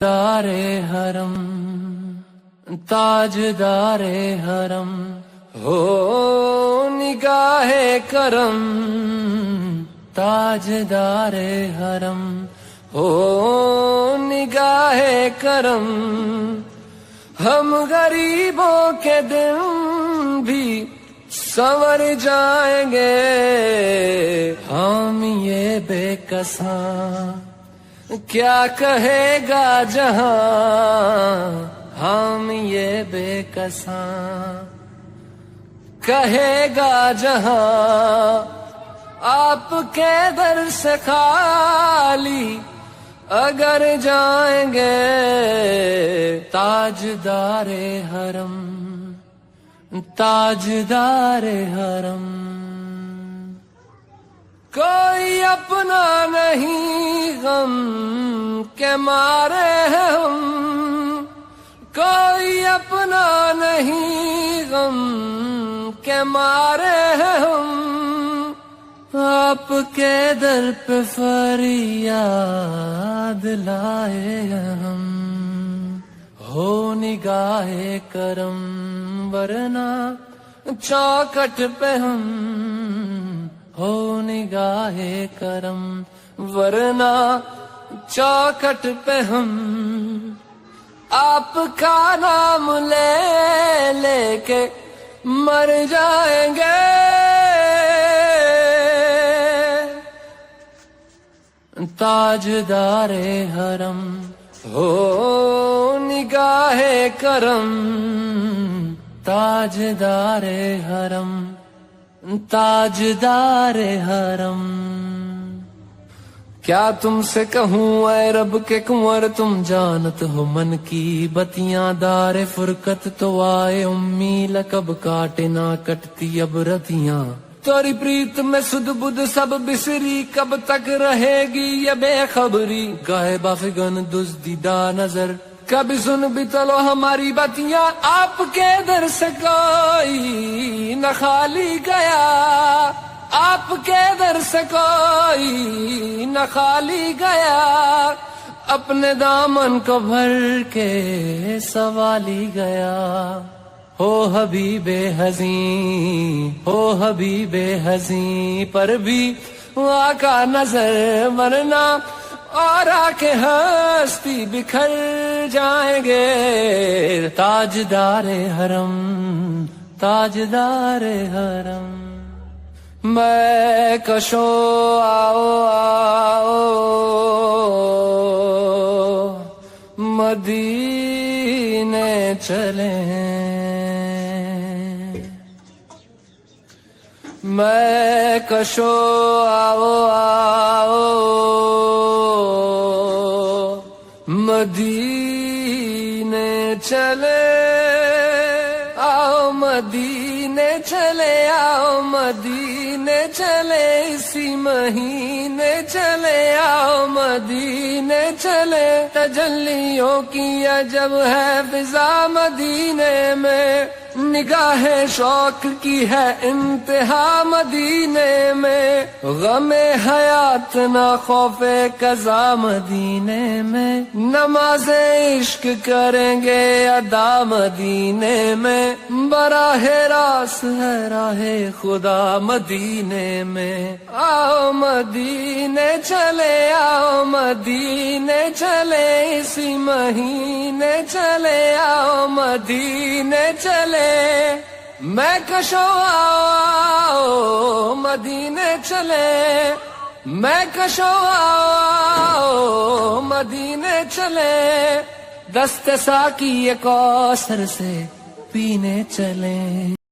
دارے حرم تاجدار حرم ہو نگاہ کرم تاجدار حرم ہو نگاہ کرم ہم غریبوں کے دن بھی سنور جائیں گے ہم یہ بے کساں کیا کہے گا جہاں ہم یہ بے کساں کہے گا جہاں آپ کے در سے خالی اگر جائیں گے تاجدار حرم تاجدار حرم کوئی اپنا نہیں غم کے مارے ہیں ہم کوئی اپنا نہیں غم کے مارے ہیں ہم آپ کے در پہ فریاد لائے ہیں ہم ہو نگاہ کرم ورنہ چوکٹ پہ ہم ہو نگاہ کرم ورنہ چوکٹ پہ ہم آپ کا نام لے لے کے مر جائیں گے تاجدار حرم ہو نگاہ کرم تاجدار حرم تاجدار حرم کیا تم سے کہوں اے رب کے کنور تم جانت ہو من کی بتیاں دار فرقت تو آئے امی لقب کاٹے نہ کٹتی اب رتیاں توری پریت میں سد بدھ سب بسری کب تک رہے گی یہ بے خبری گائے بافگن دزدیدہ نظر کبھی سن بھی چلو ہماری باتیاں آپ کے در سے کوئی نہ خالی گیا آپ کے در سے کوئی نہ خالی گیا اپنے دامن کو بھر کے سوالی گیا ہو حبیب حزین ہو حبیب حزین پر بھی آقا نظر ورنہ اور آکے ہستی بکھر جائیں گے تاجدار حرم تاجدار حرم میں کشو آؤ آؤ مدینے چلیں میں کشو آؤ آؤ مدینے چلے آؤ مدینے چلے آؤ مدینے چلے اسی مہینے چلے آؤ مدینے چلے تجلیوں کی عجب ہے فضا مدینے میں نگاہ شوق کی ہے انتہا مدینے میں غم حیات نہ خوف قضا مدینے میں نماز عشق کریں گے ادا مدینے میں براہ راست ہے راہ خدا مدینے میں آؤ مدینے چلے آؤ مدینے چلے اسی مہینے چلے آؤ مدینے چلے میں کشو آؤ مدینے چلے میں کشو آؤ مدینے چلے دست ساقی کوثر سے پینے چلیں